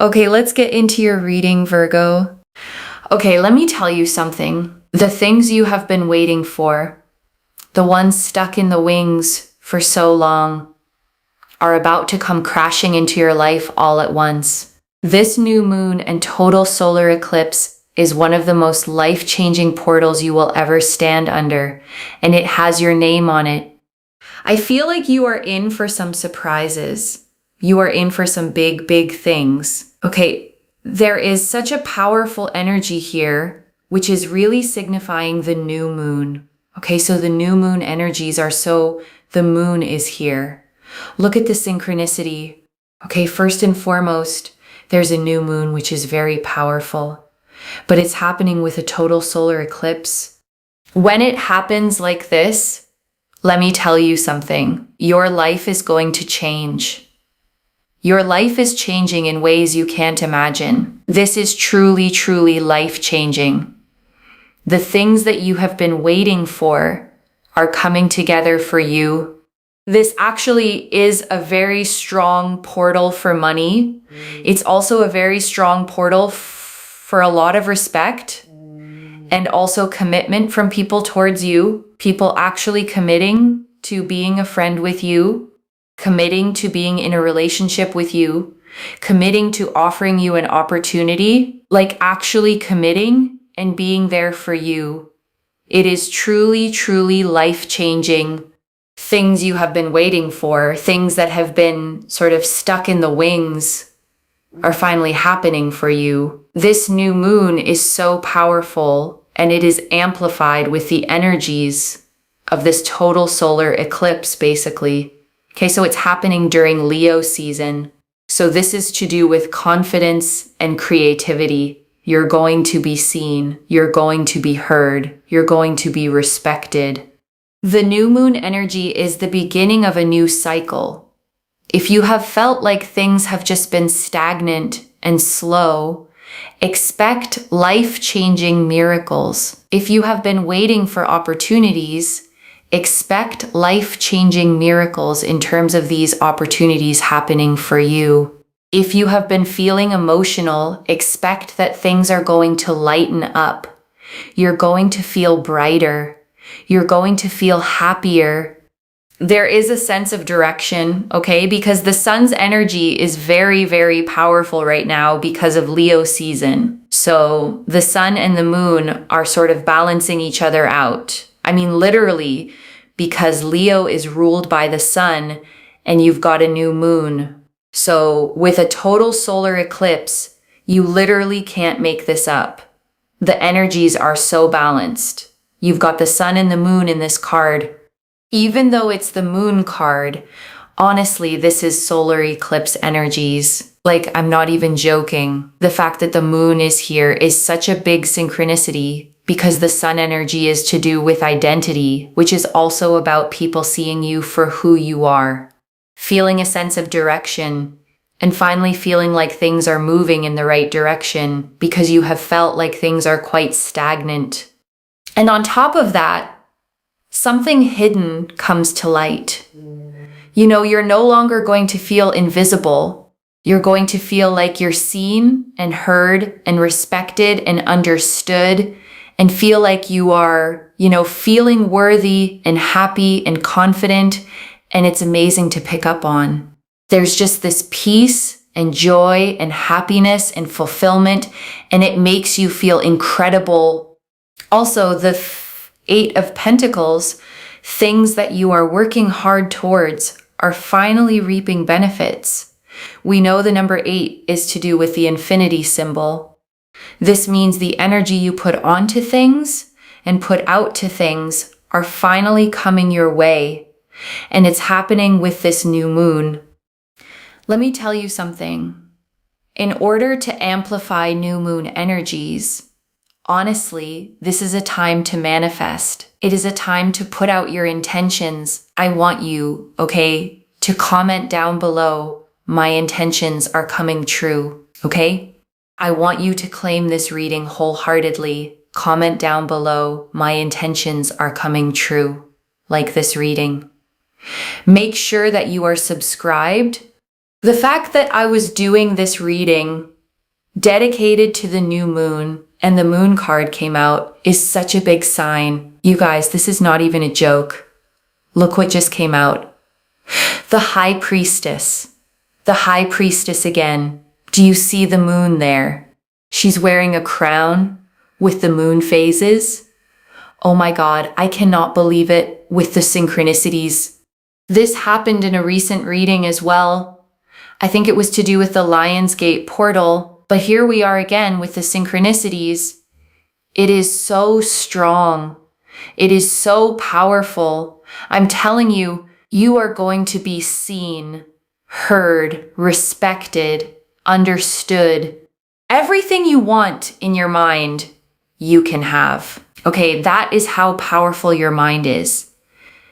Okay, let's get into your reading, Virgo. Okay, let me tell you something. The things you have been waiting for, the ones stuck in the wings for so long, are about to come crashing into your life all at once. This new moon and total solar eclipse is one of the most life-changing portals you will ever stand under, and it has your name on it. I feel like you are in for some surprises. You are in for some big, big things. Okay, there is such a powerful energy here, which is really signifying the new moon. Okay, so the new moon energies are the moon is here. Look at the synchronicity. Okay, first and foremost, there's a new moon, which is very powerful, but it's happening with a total solar eclipse. When it happens like this, let me tell you something. Your life is going to change. Your life is changing in ways you can't imagine. This is truly, truly life-changing. The things that you have been waiting for are coming together for you. This actually is a very strong portal for money. It's also a very strong portal for a lot of respect and also commitment from people towards you. People actually committing to being a friend with you, committing to being in a relationship with you, committing to offering you an opportunity, like actually committing and being there for you. It is truly, truly life-changing. Things you have been waiting for, things that have been sort of stuck in the wings, are finally happening for you. This new moon is so powerful, and it is amplified with the energies of this total solar eclipse, basically. Okay, so it's happening during Leo season. So this is to do with confidence and creativity. You're going to be seen. You're going to be heard. You're going to be respected. The new moon energy is the beginning of a new cycle. If you have felt like things have just been stagnant and slow, expect life-changing miracles. If you have been waiting for opportunities, expect life-changing miracles in terms of these opportunities happening for you. If you have been feeling emotional, expect that things are going to lighten up. You're going to feel brighter. You're going to feel happier. There is a sense of direction, okay? Because the sun's energy is very, very powerful right now because of Leo season. So the sun and the moon are sort of balancing each other out. I mean, literally, because Leo is ruled by the sun and you've got a new moon. So with a total solar eclipse, you literally can't make this up. The energies are so balanced. You've got the sun and the moon in this card. Even though it's the moon card, honestly, this is solar eclipse energies. Like, I'm not even joking. The fact that the moon is here is such a big synchronicity because the sun energy is to do with identity, which is also about people seeing you for who you are, feeling a sense of direction, and finally feeling like things are moving in the right direction because you have felt like things are quite stagnant. And on top of that, something hidden comes to light. You know, you're no longer going to feel invisible. You're going to feel like you're seen and heard and respected and understood and feel like you are, feeling worthy and happy and confident. And it's amazing to pick up on. There's just this peace and joy and happiness and fulfillment, and it makes you feel incredible. Also, the Eight of Pentacles, things that you are working hard towards are finally reaping benefits. We know the number 8 is to do with the infinity symbol. This means the energy you put onto things and put out to things are finally coming your way. And it's happening with this new moon. Let me tell you something. In order to amplify new moon energies, honestly, this is a time to manifest. It is a time to put out your intentions. I want you, okay, to comment down below, my intentions are coming true, okay? I want you to claim this reading wholeheartedly. Comment down below, my intentions are coming true, like this reading. Make sure that you are subscribed. The fact that I was doing this reading dedicated to the new moon, and the moon card came out, is such a big sign. You guys, this is not even a joke. Look what just came out. The High Priestess. The High Priestess again. Do you see the moon there? She's wearing a crown with the moon phases. Oh my God, I cannot believe it with the synchronicities. This happened in a recent reading as well. I think it was to do with the Lionsgate portal, but here we are again with the synchronicities. It is so strong. It is so powerful. I'm telling you, you are going to be seen, heard, respected, understood. Everything you want in your mind, you can have. Okay, that is how powerful your mind is.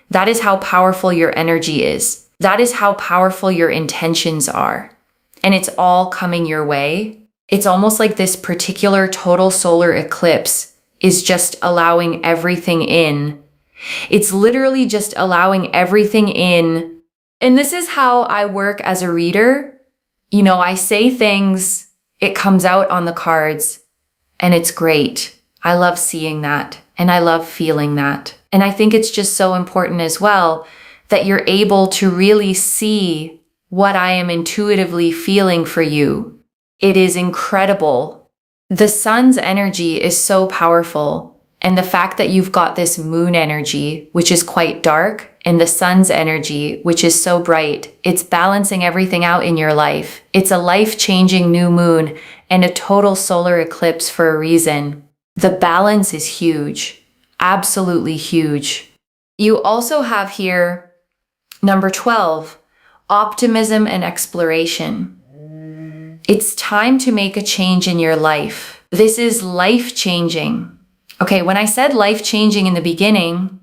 That is how powerful your energy is. That is how powerful your intentions are. And it's all coming your way. It's almost like this particular total solar eclipse is just allowing everything in. It's literally just allowing everything in. And this is how I work as a reader. You know, I say things, it comes out on the cards, and it's great. I love seeing that, and I love feeling that. And I think it's just so important as well that you're able to really see what I am intuitively feeling for you. It is incredible. The sun's energy is so powerful, and the fact that you've got this moon energy, which is quite dark, and the sun's energy, which is so bright, it's balancing everything out in your life. It's a life-changing new moon and a total solar eclipse for a reason. The balance is huge, absolutely huge. You also have here number 12, optimism and exploration. It's time to make a change in your life. This is life-changing. Okay, when I said life-changing in the beginning,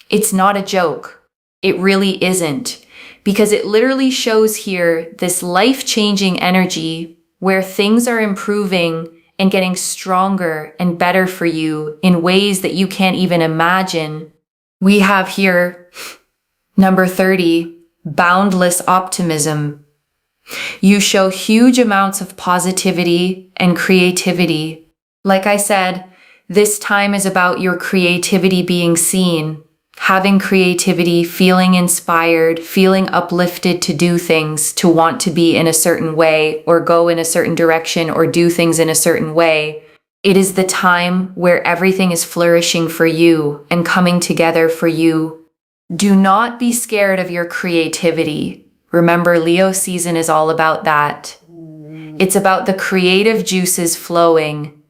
it's not a joke. It really isn't, because it literally shows here this life-changing energy where things are improving and getting stronger and better for you in ways that you can't even imagine. We have here number 30, boundless optimism. You show huge amounts of positivity and creativity. Like I said, this time is about your creativity being seen, having creativity, feeling inspired, feeling uplifted to do things, to want to be in a certain way or go in a certain direction or do things in a certain way. It is the time where everything is flourishing for you and coming together for you. Do not be scared of your creativity. Remember, Leo season is all about that. It's about the creative juices flowing.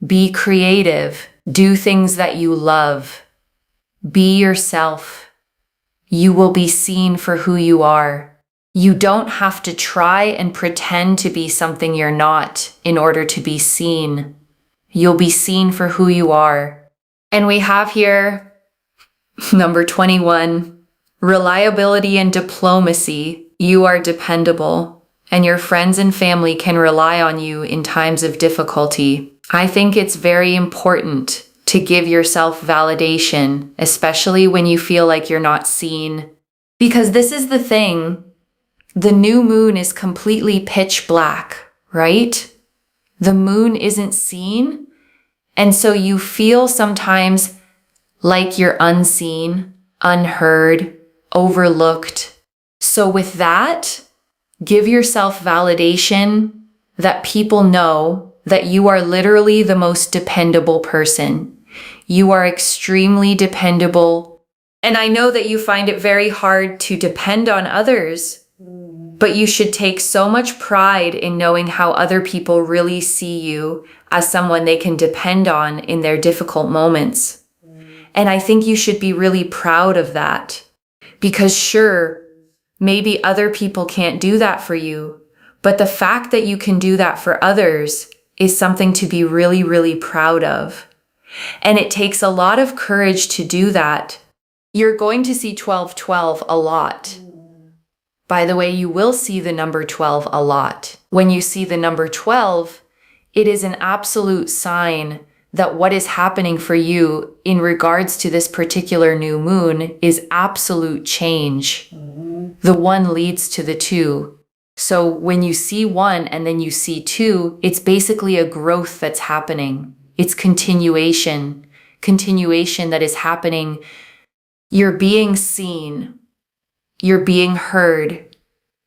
Be creative. Do things that you love. Be yourself. You will be seen for who you are. You don't have to try and pretend to be something you're not in order to be seen. You'll be seen for who you are. And we have here number 21, reliability and diplomacy. You are dependable, and your friends and family can rely on you in times of difficulty. I think it's very important to give yourself validation, especially when you feel like you're not seen. Because this is the thing, the new moon is completely pitch black, right? The moon isn't seen, and so you feel sometimes like you're unseen, unheard, overlooked. So with that, give yourself validation that people know that you are literally the most dependable person. You are extremely dependable. And I know that you find it very hard to depend on others, but you should take so much pride in knowing how other people really see you as someone they can depend on in their difficult moments. And I think you should be really proud of that. Because sure, maybe other people can't do that for you, but the fact that you can do that for others is something to be really, really proud of. And it takes a lot of courage to do that. You're going to see 1212 a lot. By the way, you will see the number 12 a lot. When you see the number 12, it is an absolute sign that what is happening for you in regards to this particular new moon is absolute change. The one leads to the two. So when you see one and then you see two, it's basically a growth that's happening. It's continuation that is happening. You're being seen. You're being heard.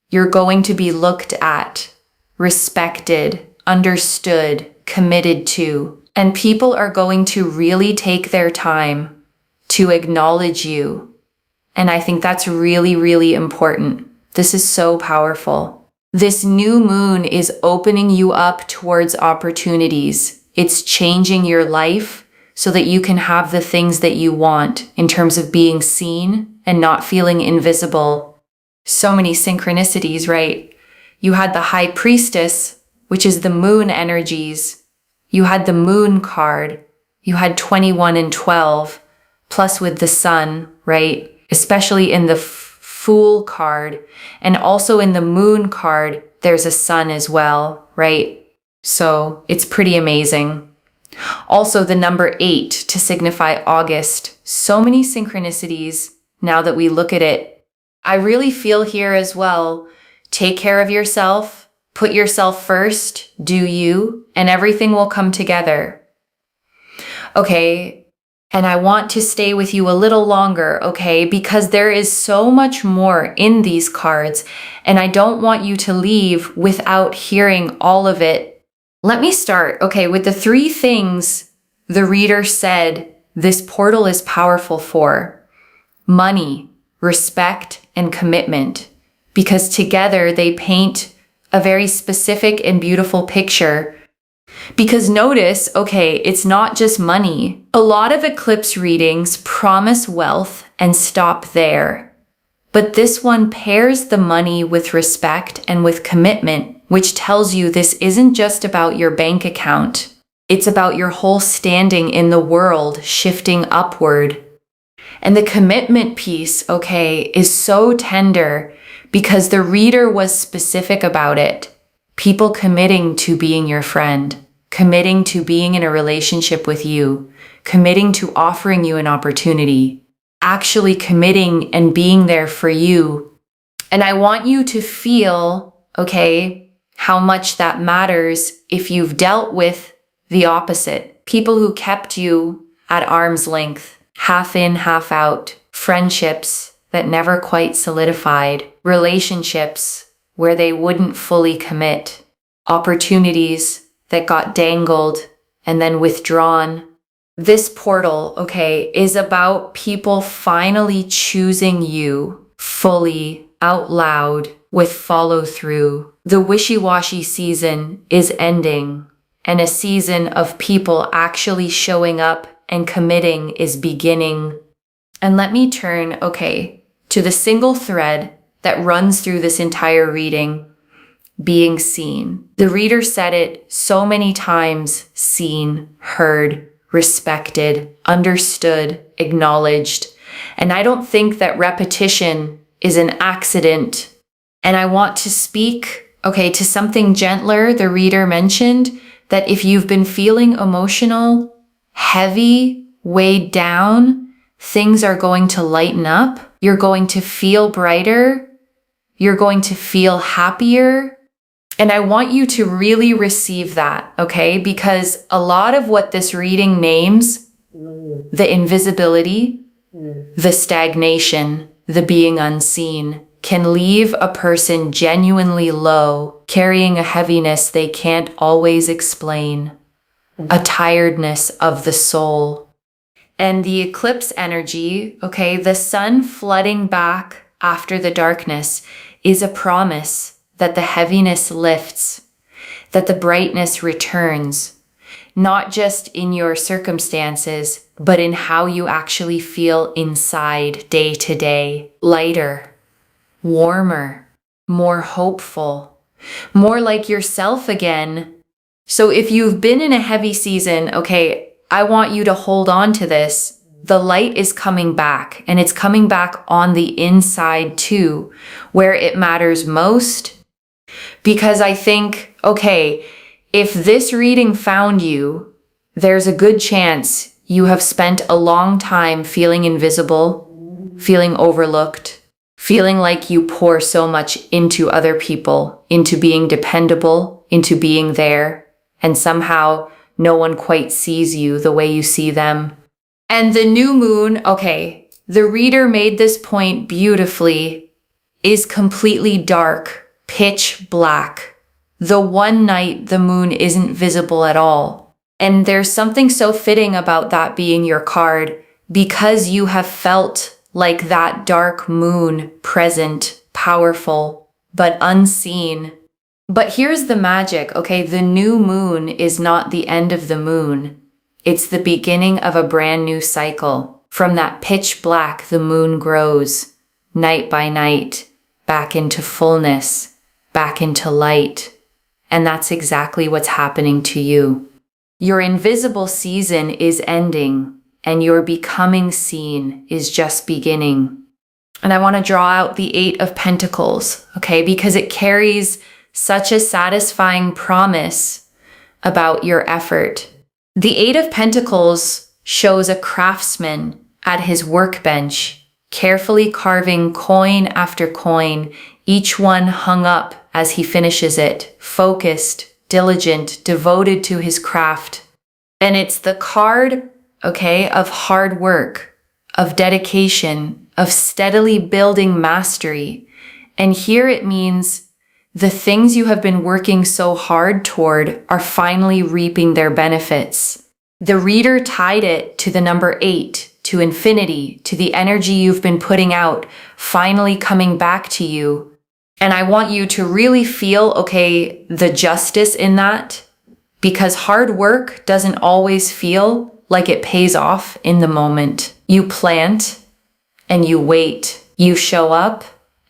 You're going to be looked at, respected, understood, committed to. And people are going to really take their time to acknowledge you. And I think that's really, really important. This is so powerful. This new moon is opening you up towards opportunities. It's changing your life so that you can have the things that you want in terms of being seen and not feeling invisible. So many synchronicities, right? You had the High Priestess, which is the moon energies. You had the moon card. You had 21 and 12, plus with the sun, right? Especially in the Fool card, and also in the moon card, there's a sun as well, right? So it's pretty amazing. Also the number 8 to signify August. So many synchronicities now that we look at it. I really feel here as well, take care of yourself, put yourself first, do you, and everything will come together. Okay. And I want to stay with you a little longer, okay? Because there is so much more in these cards, and I don't want you to leave without hearing all of it. Let me start, okay, with the 3 things the reader said this portal is powerful for. Money, respect, and commitment. Because together they paint a very specific and beautiful picture. Because notice, okay, it's not just money. A lot of eclipse readings promise wealth and stop there. But this one pairs the money with respect and with commitment, which tells you this isn't just about your bank account. It's about your whole standing in the world shifting upward. And the commitment piece, okay, is so tender because the reader was specific about it. People committing to being your friend. Committing to being in a relationship with you, committing to offering you an opportunity, actually committing and being there for you. And I want you to feel, okay, how much that matters if you've dealt with the opposite. People who kept you at arm's length, half in, half out, friendships that never quite solidified, relationships where they wouldn't fully commit, opportunities that got dangled and then withdrawn. This portal, okay, is about people finally choosing you fully, out loud, with follow through. The wishy-washy season is ending, and a season of people actually showing up and committing is beginning. And let me turn, okay, to the single thread that runs through this entire reading. Being seen. The reader said it so many times, seen, heard, respected, understood, acknowledged. And I don't think that repetition is an accident. And I want to speak, okay, to something gentler. The reader mentioned that if you've been feeling emotional, heavy, weighed down, things are going to lighten up. You're going to feel brighter. You're going to feel happier. And I want you to really receive that, okay? Because a lot of what this reading names, the invisibility, the stagnation, the being unseen, can leave a person genuinely low, carrying a heaviness they can't always explain, a tiredness of the soul. And the eclipse energy, okay, the sun flooding back after the darkness is a promise that the heaviness lifts, that the brightness returns, not just in your circumstances, but in how you actually feel inside day to day. Lighter, warmer, more hopeful, more like yourself again. So if you've been in a heavy season, okay, I want you to hold on to this. The light is coming back, and it's coming back on the inside too, where it matters most. Because I think, okay, if this reading found you, there's a good chance you have spent a long time feeling invisible, feeling overlooked, feeling like you pour so much into other people, into being dependable, into being there, and somehow no one quite sees you the way you see them. And the new moon, okay, the reader made this point beautifully, is completely dark, pitch black. The one night the moon isn't visible at all. And there's something so fitting about that being your card, because you have felt like that dark moon present, powerful, but unseen. But here's the magic, okay? The new moon is not the end of the moon. It's the beginning of a brand new cycle. From that pitch black, the moon grows, night by night, back into fullness, back into light. And that's exactly what's happening to you. Your invisible season is ending, and your becoming seen is just beginning. And I want to draw out the 8 of Pentacles, okay? Because it carries such a satisfying promise about your effort. The 8 of Pentacles shows a craftsman at his workbench, carefully carving coin after coin, each one hung up as he finishes it, focused, diligent, devoted to his craft. And it's the card, okay, of hard work, of dedication, of steadily building mastery. And here it means the things you have been working so hard toward are finally reaping their benefits. The reader tied it to the number 8, to infinity, to the energy you've been putting out, finally coming back to you. And I want you to really feel, okay, the justice in that, because hard work doesn't always feel like it pays off in the moment. You plant and you wait. You show up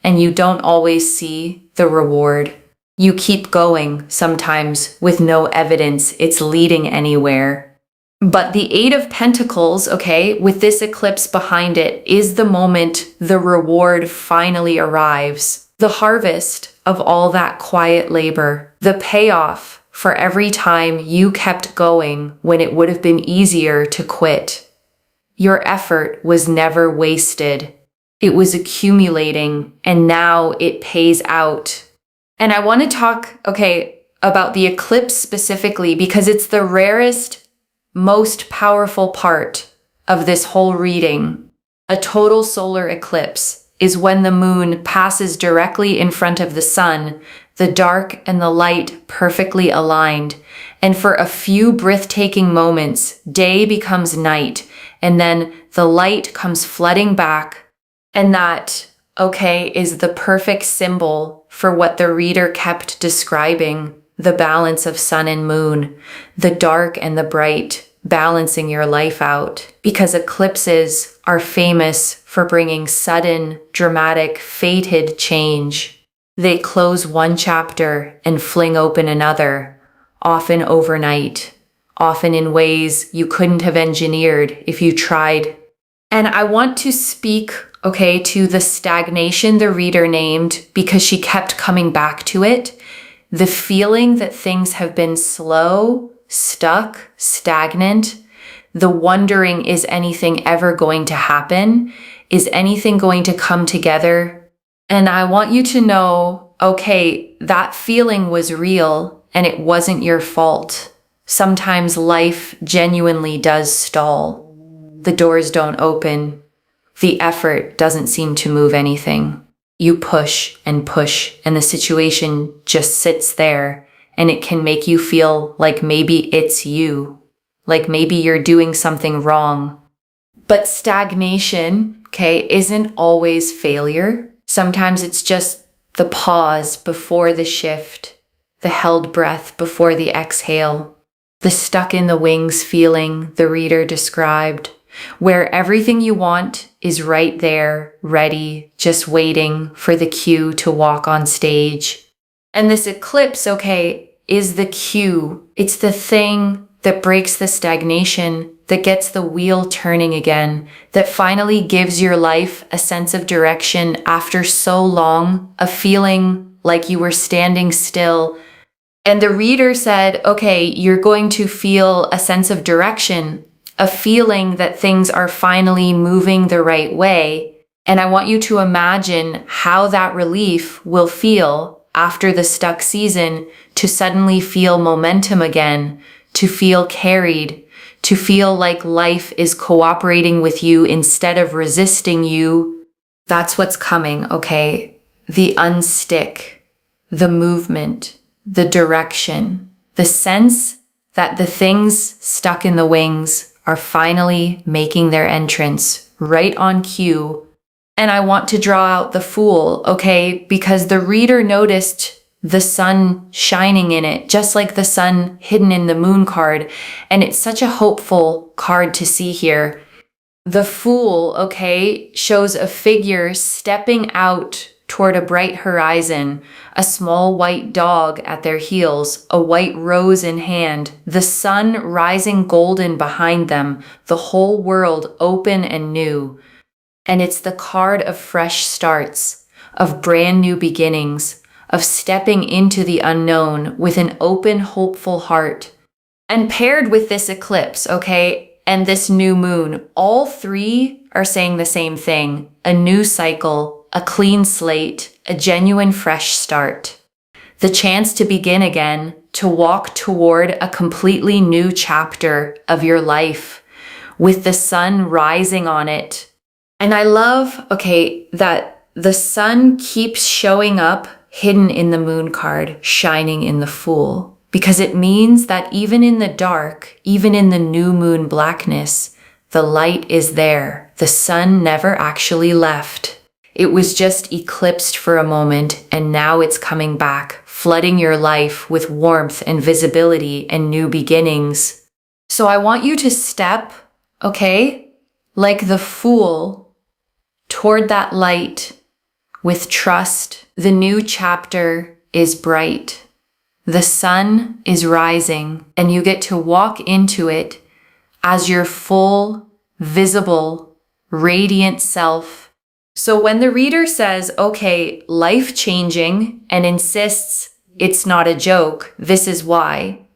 and you don't always see the reward. You keep going, sometimes with no evidence it's leading anywhere. But the 8 of Pentacles, okay, with this eclipse behind it, is the moment the reward finally arrives. The harvest of all that quiet labor. The payoff for every time you kept going when it would have been easier to quit. Your effort was never wasted. It was accumulating, and now it pays out. And I want to talk, okay, about the eclipse specifically because it's the rarest, most powerful part of this whole reading. A total solar eclipse is when the moon passes directly in front of the sun, the dark and the light perfectly aligned. And for a few breathtaking moments, day becomes night, and then the light comes flooding back. And that, okay, is the perfect symbol for what the reader kept describing, the balance of sun and moon, the dark and the bright, balancing your life out. Because eclipses are famous for bringing sudden, dramatic, fated change. They close one chapter and fling open another, often overnight, often in ways you couldn't have engineered if you tried. And I want to speak, okay, to the stagnation the reader named because she kept coming back to it. The feeling that things have been slow, stuck, stagnant, the wondering, is anything ever going to happen? Is anything going to come together? And I want you to know, okay, that feeling was real and it wasn't your fault. Sometimes life genuinely does stall. The doors don't open. The effort doesn't seem to move anything. You push, and the situation just sits there. And it can make you feel like maybe it's you, like maybe you're doing something wrong. But stagnation, okay, isn't always failure. Sometimes it's just the pause before the shift, the held breath before the exhale, the stuck in the wings feeling the reader described, where everything you want is right there, ready, just waiting for the cue to walk on stage. And this eclipse, okay, is the cue. It's the thing that breaks the stagnation, that gets the wheel turning again, that finally gives your life a sense of direction after so long of feeling like you were standing still. And the reader said, okay, you're going to feel a sense of direction, a feeling that things are finally moving the right way. And I want you to imagine how that relief will feel after the stuck season, to suddenly feel momentum again, to feel carried, to feel like life is cooperating with you instead of resisting you. That's what's coming, okay? The unstick, the movement, the direction, the sense that the things stuck in the wings are finally making their entrance right on cue. And I want to draw out the Fool, okay? Because the reader noticed the sun shining in it, just like the sun hidden in the moon card. And it's such a hopeful card to see here. The Fool, okay, shows a figure stepping out toward a bright horizon, a small white dog at their heels, a white rose in hand, the sun rising golden behind them, the whole world open and new. And it's the card of fresh starts, of brand new beginnings, of stepping into the unknown with an open, hopeful heart. And paired with this eclipse, okay, and this new moon, all three are saying the same thing: a new cycle, a clean slate, a genuine fresh start. The chance to begin again, to walk toward a completely new chapter of your life with the sun rising on it. And I love, okay, that the sun keeps showing up hidden in the moon card, shining in the Fool, because it means that even in the dark, even in the new moon blackness, the light is there. The sun never actually left. It was just eclipsed for a moment, and now it's coming back, flooding your life with warmth and visibility and new beginnings. So I want you to step, okay, like the Fool, toward that light with trust. The new chapter is bright. The sun is rising, and you get to walk into it as your full, visible, radiant self. So when the reader says, okay, life-changing, and insists it's not a joke, this is why.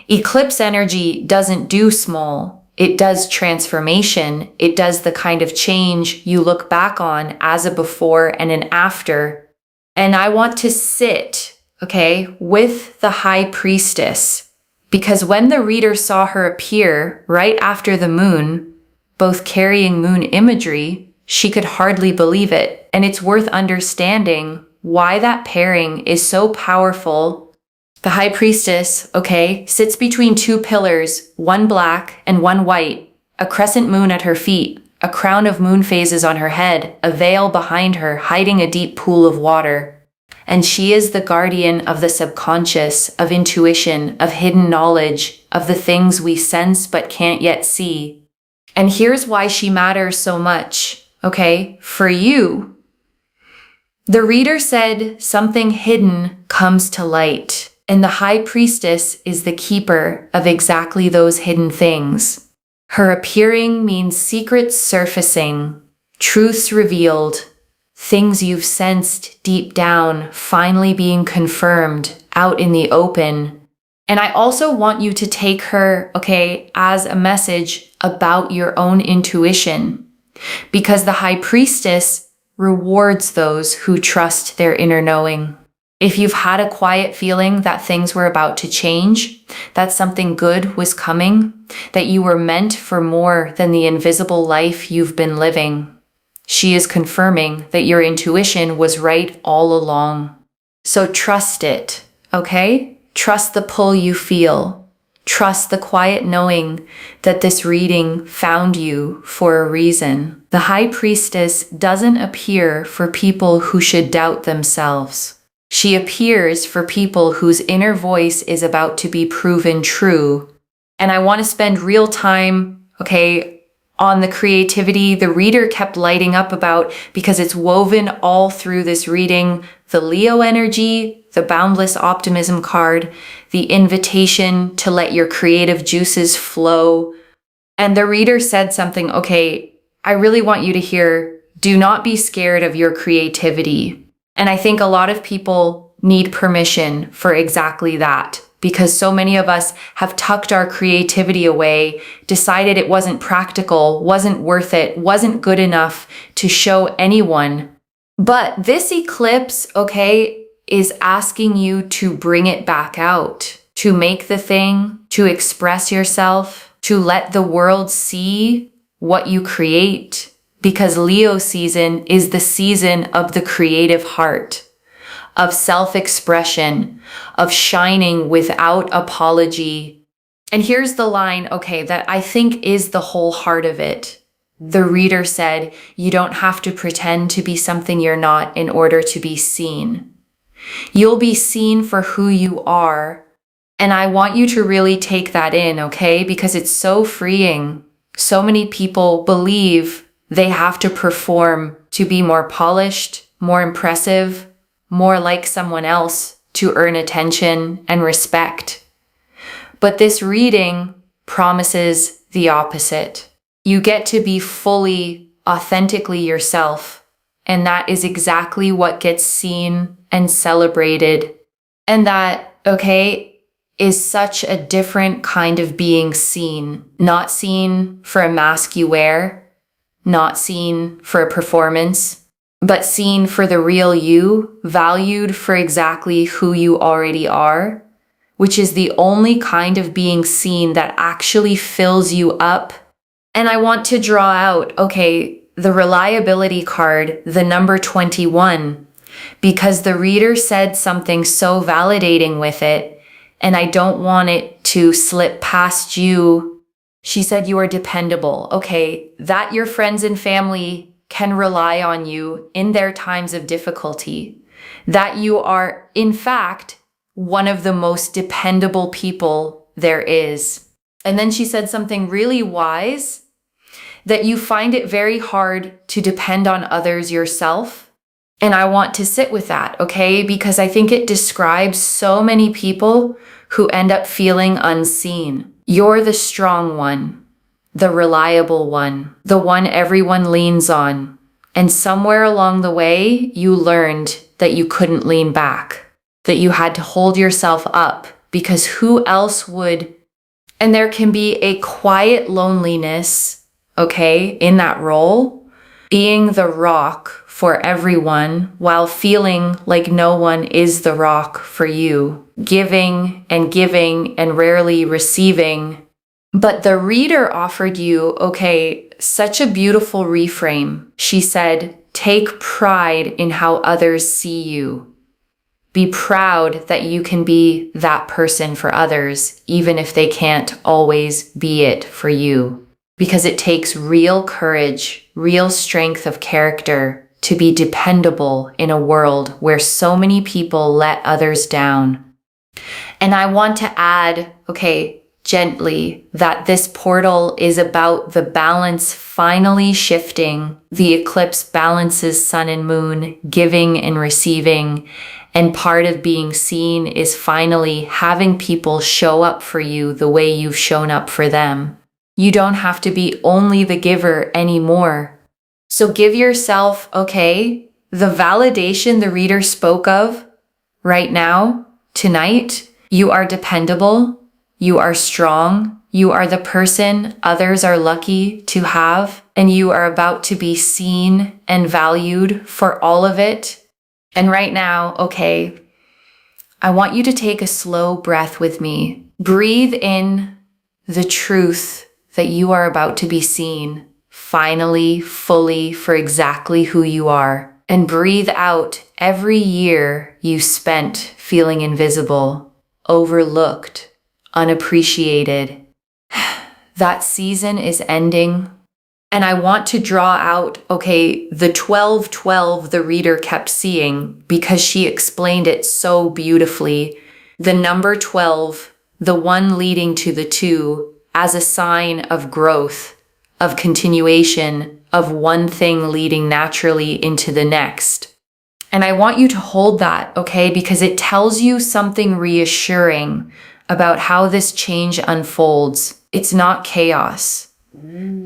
Eclipse energy doesn't do small. It does transformation. It does the kind of change you look back on as a before and an after. And I want to sit, okay, with the High Priestess, because when the reader saw her appear right after the moon, both carrying moon imagery, she could hardly believe it. And it's worth understanding why that pairing is so powerful. The High Priestess, okay, sits between two pillars, one black and one white, a crescent moon at her feet, a crown of moon phases on her head, a veil behind her hiding a deep pool of water. And she is the guardian of the subconscious, of intuition, of hidden knowledge, of the things we sense but can't yet see. And here's why she matters so much, okay, for you. The reader said something hidden comes to light. And the High Priestess is the keeper of exactly those hidden things. Her appearing means secrets surfacing, truths revealed, things you've sensed deep down finally being confirmed out in the open. And I also want you to take her, okay, as a message about your own intuition, because the High Priestess rewards those who trust their inner knowing. If you've had a quiet feeling that things were about to change, that something good was coming, that you were meant for more than the invisible life you've been living, she is confirming that your intuition was right all along. So trust it, okay? Trust the pull you feel. Trust the quiet knowing that this reading found you for a reason. The High Priestess doesn't appear for people who should doubt themselves. She appears for people whose inner voice is about to be proven true. And I want to spend real time, okay, on the creativity the reader kept lighting up about, because it's woven all through this reading. The Leo energy, the boundless optimism card, the invitation to let your creative juices flow. And the reader said something, okay, I really want you to hear, do not be scared of your creativity. And I think a lot of people need permission for exactly that, because so many of us have tucked our creativity away, decided it wasn't practical, wasn't worth it, wasn't good enough to show anyone. But this eclipse, okay, is asking you to bring it back out, to make the thing, to express yourself, to let the world see what you create, because Leo season is the season of the creative heart, of self-expression, of shining without apology. And here's the line, okay, that I think is the whole heart of it. The reader said, you don't have to pretend to be something you're not in order to be seen. You'll be seen for who you are. And I want you to really take that in, okay? Because it's so freeing. So many people believe they have to perform to be more polished, more impressive, more like someone else to earn attention and respect. But this reading promises the opposite. You get to be fully, authentically yourself. And that is exactly what gets seen and celebrated. And that, okay, is such a different kind of being seen. Not seen for a mask you wear, not seen for a performance, but seen for the real you, valued for exactly who you already are, which is the only kind of being seen that actually fills you up. And I want to draw out, okay, the reliability card, the number 21, because the reader said something so validating with it, and I don't want it to slip past you. She said you are dependable. Okay, that your friends and family can rely on you in their times of difficulty, that you are, in fact, one of the most dependable people there is. And then she said something really wise, that you find it very hard to depend on others yourself. And I want to sit with that, okay? Because I think it describes so many people who end up feeling unseen. You're the strong one, the reliable one, the one everyone leans on. And somewhere along the way, you learned that you couldn't lean back, that you had to hold yourself up, because who else would? And there can be a quiet loneliness, okay, in that role, being the rock for everyone while feeling like no one is the rock for you, giving and rarely receiving. But the reader offered you, okay, such a beautiful reframe. She said, take pride in how others see you. Be proud that you can be that person for others, even if they can't always be it for you. Because it takes real courage, real strength of character to be dependable in a world where so many people let others down. And I want to add, okay, gently, that this portal is about the balance finally shifting. The eclipse balances sun and moon, giving and receiving. And part of being seen is finally having people show up for you the way you've shown up for them. You don't have to be only the giver anymore. So give yourself, okay, the validation the reader spoke of right now, tonight. You are dependable. You are strong. You are the person others are lucky to have, and you are about to be seen and valued for all of it. And right now, okay, I want you to take a slow breath with me. Breathe in the truth that you are about to be seen, finally, fully, for exactly who you are. And breathe out every year you spent feeling invisible, overlooked, unappreciated. That season is ending. And I want to draw out, okay, the 12-12 the reader kept seeing, because she explained it so beautifully. The number 12, the one leading to the 2, as a sign of growth, of continuation, of one thing leading naturally into the next. And I want you to hold that, okay, because it tells you something reassuring about how this change unfolds. It's not chaos.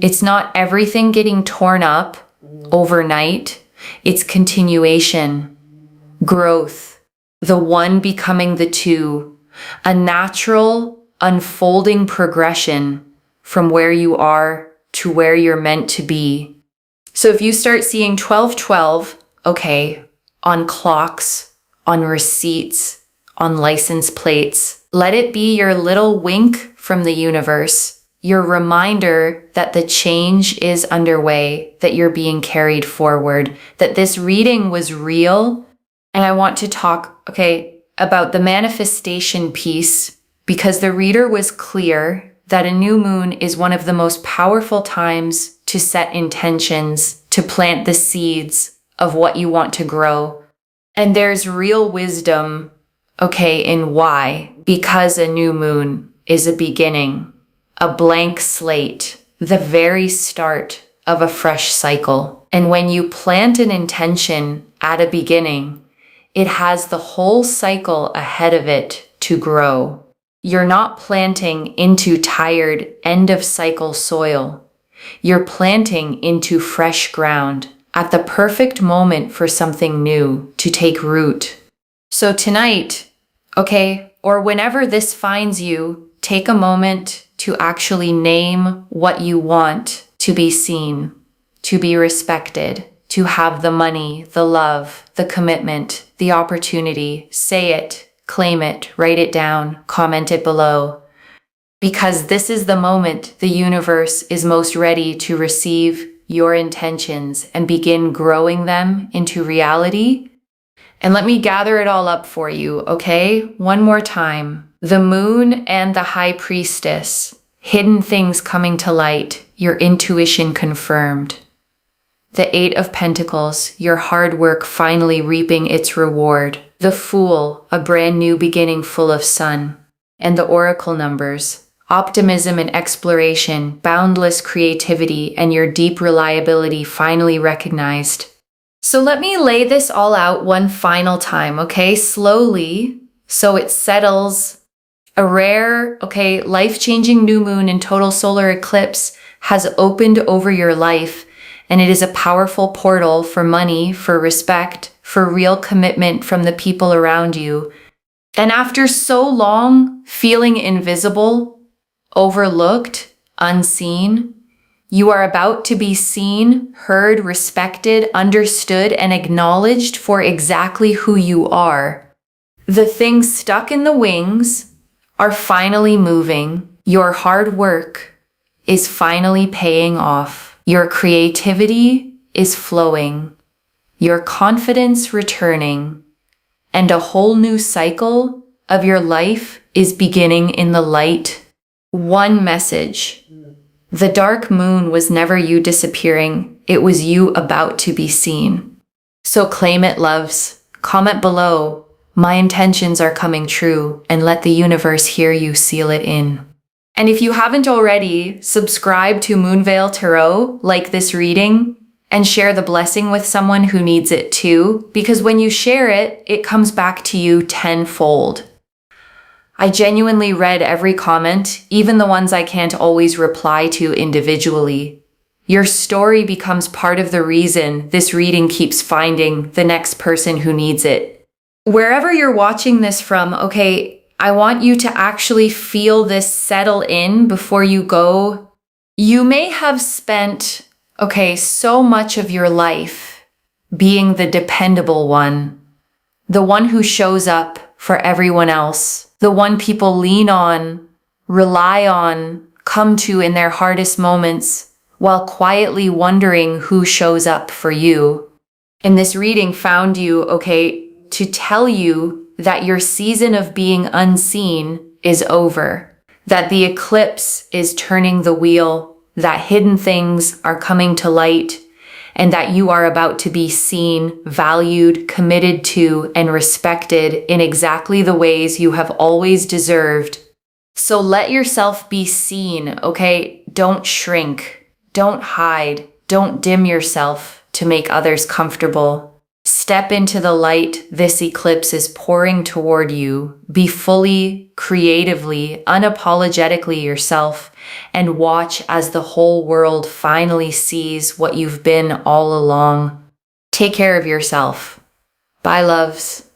It's not everything getting torn up overnight. It's continuation, growth, the one becoming the 2, a natural unfolding progression from where you are to where you're meant to be. So if you start seeing 1212, okay, on clocks, on receipts, on license plates, let it be your little wink from the universe, your reminder that the change is underway, that you're being carried forward, that this reading was real. And I want to talk, okay, about the manifestation piece, because the reader was clear that a new moon is one of the most powerful times to set intentions, to plant the seeds of what you want to grow. And there's real wisdom, okay, in why. Because a new moon is a beginning, a blank slate, the very start of a fresh cycle. And when you plant an intention at a beginning, it has the whole cycle ahead of it to grow. You're not planting into tired end-of-cycle soil. You're planting into fresh ground at the perfect moment for something new to take root. So tonight, okay, or whenever this finds you, take a moment to actually name what you want to be seen, to be respected, to have the money, the love, the commitment, the opportunity. Say it, claim it, write it down, comment it below. Because this is the moment the universe is most ready to receive your intentions and begin growing them into reality. And let me gather it all up for you, okay? One more time. The moon and the high priestess, hidden things coming to light, your intuition confirmed. The Eight of Pentacles, your hard work finally reaping its reward. The Fool, a brand new beginning full of sun. And the Oracle numbers, optimism and exploration, boundless creativity, and your deep reliability finally recognized. So let me lay this all out one final time, okay? Slowly, so it settles. A rare, okay, life-changing new moon and total solar eclipse has opened over your life, and it is a powerful portal for money, for respect, for real commitment from the people around you. And after so long feeling invisible, overlooked, unseen, you are about to be seen, heard, respected, understood, and acknowledged for exactly who you are. The things stuck in the wings are finally moving. Your hard work is finally paying off. Your creativity is flowing. Your confidence returning. And a whole new cycle of your life is beginning in the light. One message. The dark moon was never you disappearing. It was you about to be seen. So claim it, loves. Comment below. My intentions are coming true, and let the universe hear you seal it in. And if you haven't already, subscribe to Moonveil Tarot, like this reading, and share the blessing with someone who needs it too, because when you share it, it comes back to you tenfold. I genuinely read every comment, even the ones I can't always reply to individually. Your story becomes part of the reason this reading keeps finding the next person who needs it. Wherever you're watching this from, okay, I want you to actually feel this settle in before you go. You may have spent, okay, so much of your life being the dependable one, the one who shows up for everyone else, the one people lean on, rely on, come to in their hardest moments, while quietly wondering who shows up for you. And this reading found you, okay, to tell you that your season of being unseen is over, that the eclipse is turning the wheel, that hidden things are coming to light, and that you are about to be seen, valued, committed to, and respected in exactly the ways you have always deserved. So let yourself be seen, okay? Don't shrink, don't hide, don't dim yourself to make others comfortable. Step into the light this eclipse is pouring toward you. Be fully, creatively, unapologetically yourself, and watch as the whole world finally sees what you've been all along. Take care of yourself. Bye, loves.